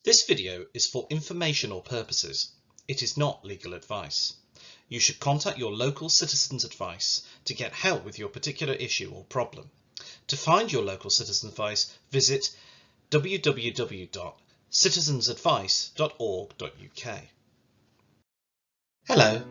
This video is for informational purposes. It is not legal advice. You should contact your local Citizens Advice to get help with your particular issue or problem. To find your local Citizen Advice, visit www.citizensadvice.org.uk. Hello,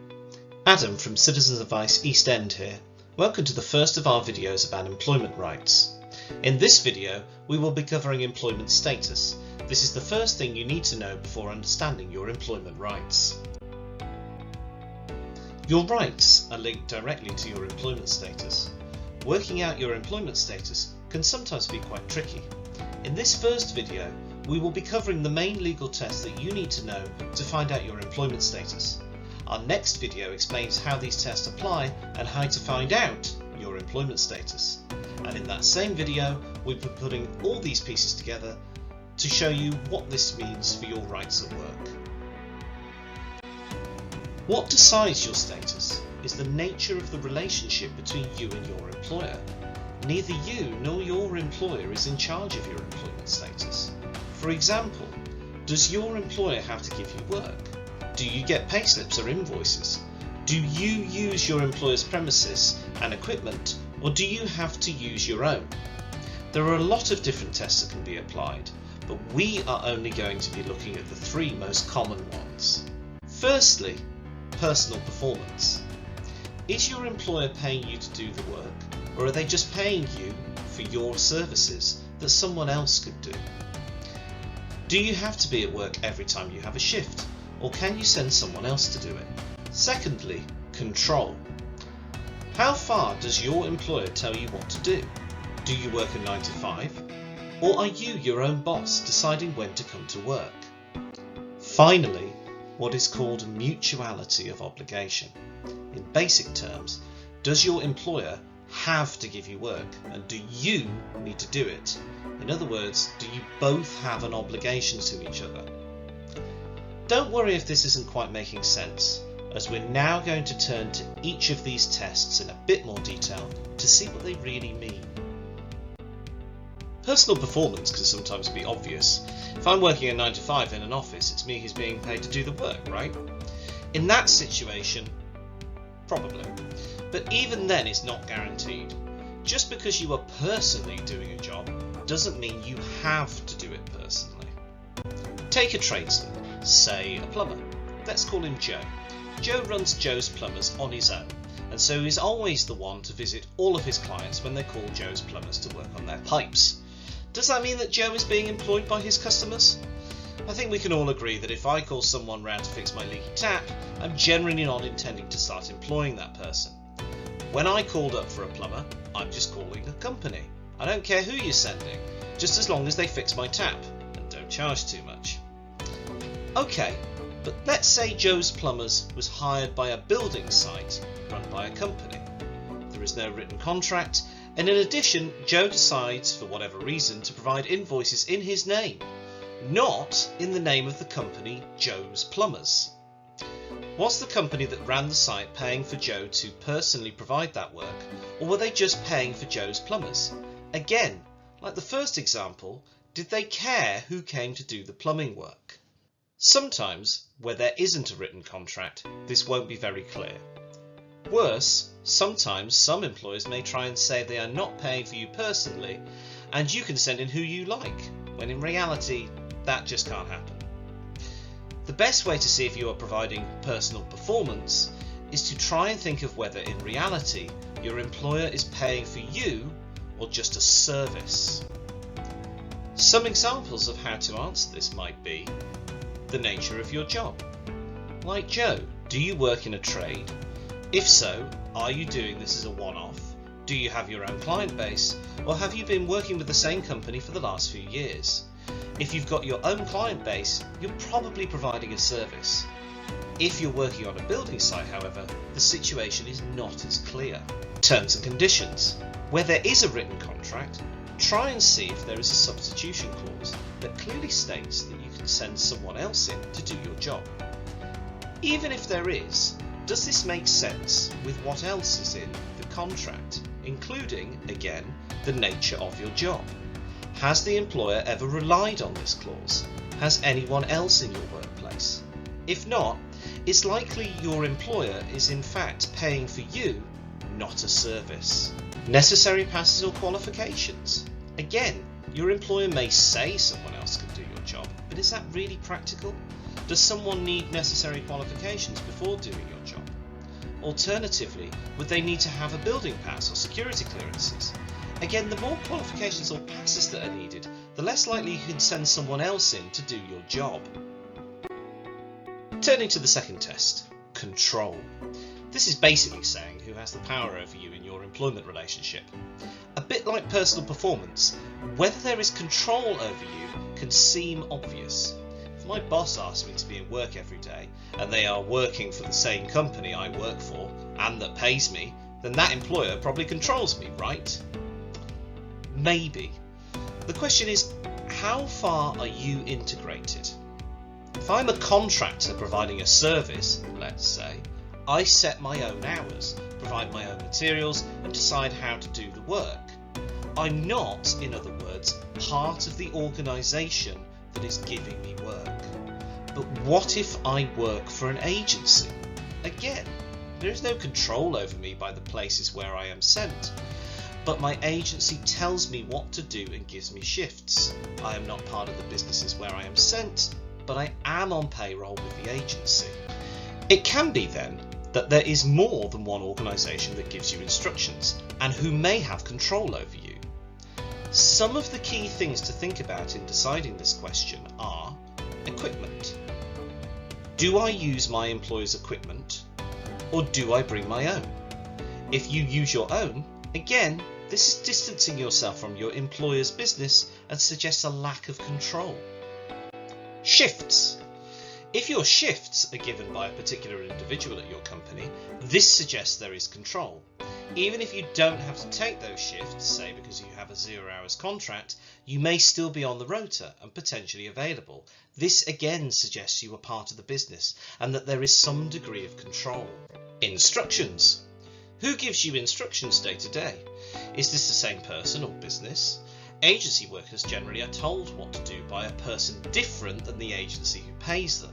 Adam from Citizens Advice East End here. Welcome to the first of our videos about employment rights. In this video, we will be covering employment status. This is the first thing you need to know before understanding your employment rights. Your rights are linked directly to your employment status. Working out your employment status can sometimes be quite tricky. In this first video, we will be covering the main legal tests that you need to know to find out your employment status. Our next video explains how these tests apply and how to find out your employment status. And in that same video, we'll be putting all these pieces together to show you what this means for your rights at work. What decides your status is the nature of the relationship between you and your employer. Neither you nor your employer is in charge of your employment status. For example, does your employer have to give you work? Do you get payslips or invoices? Do you use your employer's premises and equipment, or do you have to use your own? There are a lot of different tests that can be applied, but we are only going to be looking at the three most common ones. Firstly, personal performance. Is your employer paying you to do the work, or are they just paying you for your services that someone else could do? Do you have to be at work every time you have a shift, or can you send someone else to do it? Secondly, control. How far does your employer tell you what to do? Do you work a 9 to 5? Or are you your own boss deciding when to come to work? Finally, what is called mutuality of obligation. In basic terms, does your employer have to give you work, and do you need to do it? In other words, do you both have an obligation to each other? Don't worry if this isn't quite making sense, as we're now going to turn to each of these tests in a bit more detail to see what they really mean. Personal performance can sometimes be obvious. If I'm working a 9 to 5 in an office, it's me who's being paid to do the work, right? In that situation, probably. But even then, it's not guaranteed. Just because you are personally doing a job doesn't mean you have to do it personally. Take a tradesman, say a plumber. Let's call him Joe. Joe runs Joe's Plumbers on his own, and so he's always the one to visit all of his clients when they call Joe's Plumbers to work on their pipes. Does that mean that Joe is being employed by his customers? I think we can all agree that if I call someone round to fix my leaky tap, I'm generally not intending to start employing that person. When I called up for a plumber, I'm just calling a company. I don't care who you're sending, just as long as they fix my tap and don't charge too much. Okay, but let's say Joe's Plumbers was hired by a building site run by a company. There is no written contract, and in addition, Joe decides, for whatever reason, to provide invoices in his name, not in the name of the company Joe's Plumbers. Was the company that ran the site paying for Joe to personally provide that work, or were they just paying for Joe's Plumbers? Again, like the first example, did they care who came to do the plumbing work? Sometimes, where there isn't a written contract, this won't be very clear. Worse, sometimes some employers may try and say they are not paying for you personally, and you can send in who you like, when in reality, that just can't happen. The best way to see if you are providing personal performance is to try and think of whether in reality your employer is paying for you or just a service. Some examples of how to answer this might be the nature of your job. Like Joe, do you work in a trade? If so, are you doing this as a one-off? Do you have your own client base, or have you been working with the same company for the last few years? If you've got your own client base, you're probably providing a service. If you're working on a building site, however, the situation is not as clear. Terms and conditions. Where there is a written contract, try and see if there is a substitution clause that clearly states that you can send someone else in to do your job. Even if there is, does this make sense with what else is in the contract, including, again, the nature of your job? Has the employer ever relied on this clause? has anyone else in your workplace? If not, it's likely your employer is in fact paying for you, not a service. Necessary passes or qualifications. Again, your employer may say someone else can do your job, but is that really practical? Does someone need necessary qualifications before doing your job? Alternatively, would they need to have a building pass or security clearances? Again, the more qualifications or passes that are needed, the less likely you can send someone else in to do your job. Turning to the second test, control. This is basically saying who has the power over you in your employment relationship. A bit like personal performance, whether there is control over you can seem obvious. If my boss asks me to be in work every day, and they are working for the same company I work for, and that pays me, then that employer probably controls me, right? Maybe. The question is, how far are you integrated? If I'm a contractor providing a service, let's say, I set my own hours, provide my own materials, and decide how to do the work. I'm not, in other words, part of the organisation that is giving me work. But what if I work for an agency? Again, there is no control over me by the places where I am sent, but my agency tells me what to do and gives me shifts. I am not part of the businesses where I am sent, but I am on payroll with the agency. It can be then that there is more than one organisation that gives you instructions and who may have control over you. Some of the key things to think about in deciding this question are equipment. Do I use my employer's equipment, or do I bring my own? If you use your own, again, this is distancing yourself from your employer's business and suggests a lack of control. Shifts. If your shifts are given by a particular individual at your company, this suggests there is control. Even if you don't have to take those shifts, say because you have a 0 hours contract, you may still be on the rota and potentially available. This again suggests you are part of the business and that there is some degree of control. Instructions. Who gives you instructions day to day? Is this the same person or business? Agency workers generally are told what to do by a person different than the agency who pays them.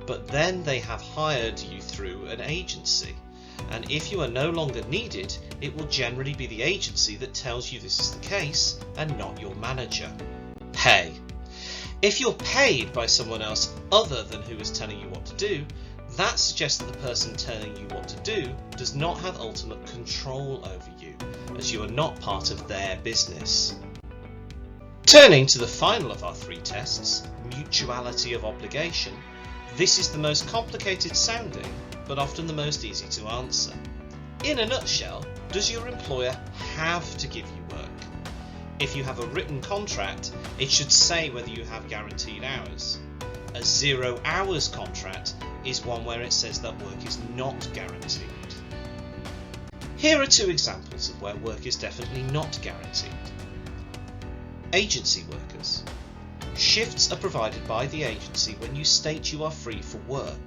But then they have hired you through an agency, and if you are no longer needed, it will generally be the agency that tells you this is the case and not your manager. Pay. If you're paid by someone else other than who is telling you what to do, that suggests that the person telling you what to do does not have ultimate control over you, as you are not part of their business. Turning to the final of our 3 tests, mutuality of obligation, this is the most complicated sounding, but often the most easy to answer. In a nutshell, does your employer have to give you work? If you have a written contract, it should say whether you have guaranteed hours. A 0 hours contract is one where it says that work is not guaranteed. Here are 2 examples of where work is definitely not guaranteed. Agency workers. Shifts are provided by the agency when you state you are free for work.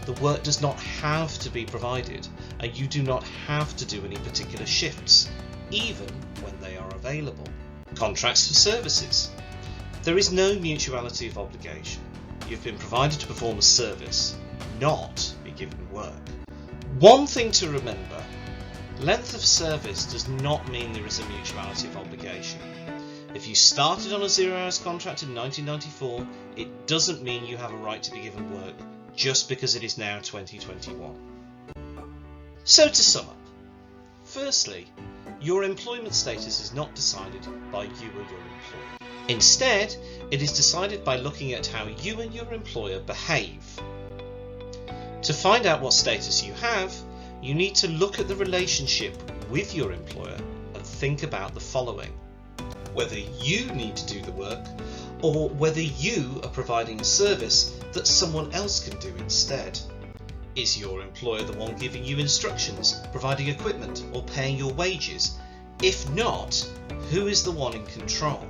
The work does not have to be provided, and you do not have to do any particular shifts, even when they are available. Contracts for services. There is no mutuality of obligation. You've been provided to perform a service, not be given work. One thing to remember, length of service does not mean there is a mutuality of obligation. If you started on a 0 hours contract in 1994, it doesn't mean you have a right to be given work just because it is now 2021. So to sum up, firstly, your employment status is not decided by you or your employer. Instead, it is decided by looking at how you and your employer behave. To find out what status you have, you need to look at the relationship with your employer and think about the following. Whether you need to do the work, or whether you are providing a service that someone else can do instead. Is your employer the one giving you instructions, providing equipment, or paying your wages? If not, who is the one in control?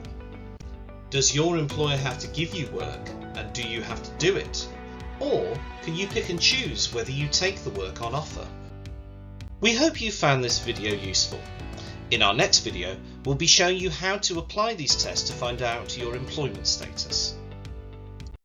Does your employer have to give you work, and do you have to do it? Or can you pick and choose whether you take the work on offer? We hope you found this video useful. In our next video, we'll be showing you how to apply these tests to find out your employment status.